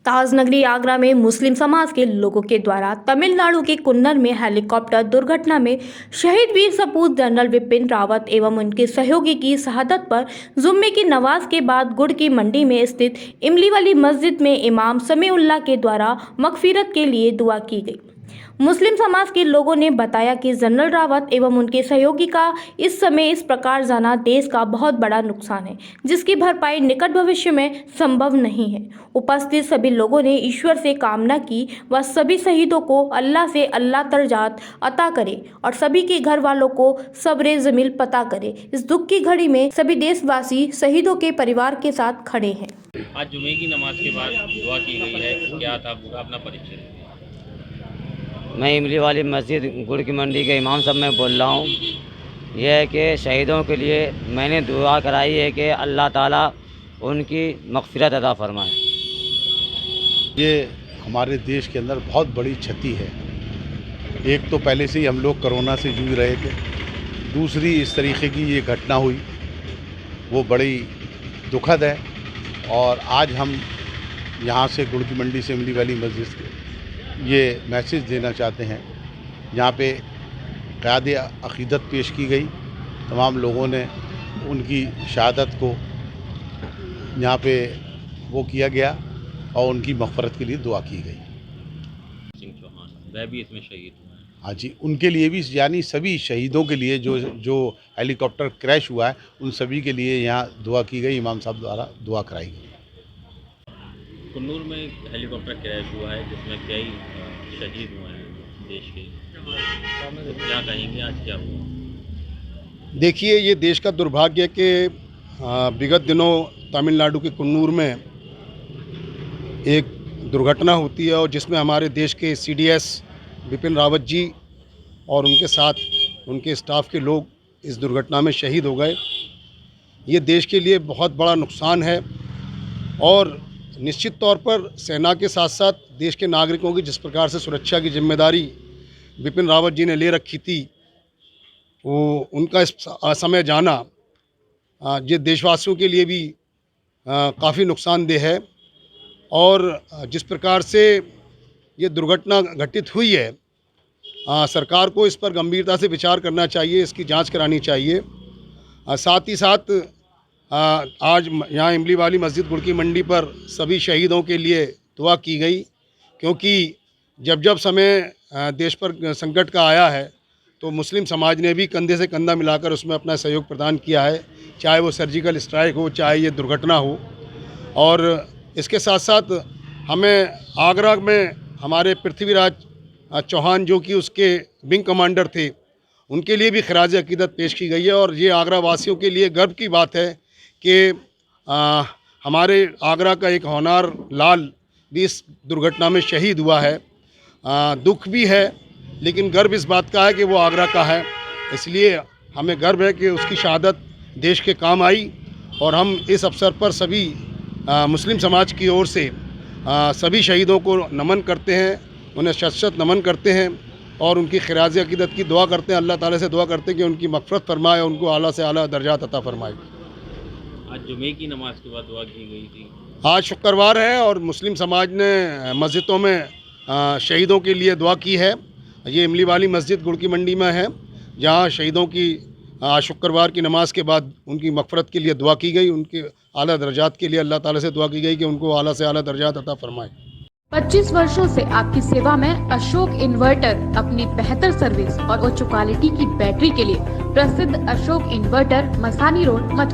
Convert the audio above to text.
ताजनगरी आगरा में मुस्लिम समाज के लोगों के द्वारा तमिलनाडु के कुन्नर में हेलीकॉप्टर दुर्घटना में शहीद वीर सपूत जनरल विपिन रावत एवं उनके सहयोगी की शहादत पर जुम्मे की नमाज के बाद गुड़ की मंडी में स्थित इमली वाली मस्जिद में इमाम समीउल्लाह के द्वारा मगफिरत के लिए दुआ की गई। मुस्लिम समाज के लोगों ने बताया कि जनरल रावत एवं उनके सहयोगी का इस समय इस प्रकार जाना देश का बहुत बड़ा नुकसान है, जिसकी भरपाई निकट भविष्य में संभव नहीं है। उपस्थित सभी लोगों ने ईश्वर से कामना की व सभी शहीदों को अल्लाह से अल्लाह दर्जात अता करे और सभी के घर वालों को सब्र जमील पता करे। इस दुख की घड़ी में सभी देशवासी शहीदों के परिवार के साथ खड़े हैं। आज जुमे की नमाज के बाद दुआ की गई है, क्या था पूरा अपना परिचय? मैं इमली वाली मस्जिद गुड़ की मंडी के इमाम साहब में बोल रहा हूँ। यह है कि शहीदों के लिए मैंने दुआ कराई है कि अल्लाह ताला उनकी मग़फ़िरत अता फरमाए। ये हमारे देश के अंदर बहुत बड़ी क्षति है। एक तो पहले से ही हम लोग कोरोना से जूझ रहे थे, दूसरी इस तरीके की ये घटना हुई वो बड़ी दुखद है। और आज हम यहाँ से गुड़ की मंडी से इमली वाली मस्जिद के ये मैसेज देना चाहते हैं। यहाँ पे क़यादे अक़ीदत पेश की गई, तमाम लोगों ने उनकी शहादत को यहाँ पे वो किया गया और उनकी मग़फ़रत के लिए दुआ की गई। वह भी इसमें शहीद हुआ है। हाँ जी, उनके लिए भी, यानी सभी शहीदों के लिए जो हेलीकॉप्टर क्रैश हुआ है उन सभी के लिए यहाँ दुआ की गई, इमाम साहब द्वारा दुआ कराई गई। कुन्नूर में हेलीकॉप्टर क्रैश हुआ है जिसमें कई शहीद हुए हैं देश के, तो क्या कहेंगे आज क्या हुआ? देखिए, ये देश का दुर्भाग्य है कि विगत दिनों तमिलनाडु के कुन्नूर में एक दुर्घटना होती है और जिसमें हमारे देश के सीडीएस विपिन रावत जी और उनके साथ उनके स्टाफ के लोग इस दुर्घटना में शहीद हो गए। ये देश के लिए बहुत बड़ा नुकसान है और निश्चित तौर पर सेना के साथ साथ देश के नागरिकों की जिस प्रकार से सुरक्षा की जिम्मेदारी विपिन रावत जी ने ले रखी थी, वो उनका इस समय जाना ये देशवासियों के लिए भी काफ़ी नुकसानदेह है। और जिस प्रकार से ये दुर्घटना घटित हुई है, सरकार को इस पर गंभीरता से विचार करना चाहिए, इसकी जांच करानी चाहिए। साथ ही साथ आज यहाँ इमली वाली मस्जिद गुड़ की मंडी पर सभी शहीदों के लिए दुआ की गई, क्योंकि जब जब समय देश पर संकट का आया है तो मुस्लिम समाज ने भी कंधे से कंधा मिलाकर उसमें अपना सहयोग प्रदान किया है, चाहे वो सर्जिकल स्ट्राइक हो, चाहे ये दुर्घटना हो। और इसके साथ साथ हमें आगरा में हमारे पृथ्वीराज चौहान जो कि उसके विंग कमांडर थे, उनके लिए भी खराज अकीदत पेश की गई है। और ये आगरा वासियों के लिए गर्व की बात है कि हमारे आगरा का एक होनहार लाल भी इस दुर्घटना में शहीद हुआ है। दुख भी है, लेकिन गर्व इस बात का है कि वो आगरा का है, इसलिए हमें गर्व है कि उसकी शहादत देश के काम आई। और हम इस अवसर पर सभी मुस्लिम समाज की ओर से सभी शहीदों को नमन करते हैं, उन्हें शत नमन करते हैं और उनकी खिराज अकीदत की दुआ करते हैं। अल्लाह ताला से दुआ करते हैं कि उनकी मग़फ़रत फरमाए, उनको आला से आला दर्जात अता फरमाए। आज जुमे की नमाज के बाद दुआ की गई थी। आज शुक्रवार है और मुस्लिम समाज ने मस्जिदों में शहीदों के लिए दुआ की है। ये इमली वाली मस्जिद गुड़ की मंडी में है, जहाँ शहीदों की शुक्रवार की नमाज के बाद उनकी मग़फ़रत के लिए दुआ की गई, उनके आला दर्जात के लिए अल्लाह ताला से दुआ की गई कि उनको आला से आला दर्जात अता फरमाए। 25 वर्षों से आपकी सेवा में अशोक इन्वर्टर अपनी बेहतर सर्विस और उच्च क्वालिटी की बैटरी के लिए प्रसिद्ध अशोक इन्वर्टर, मसानी रोड, मथुरा।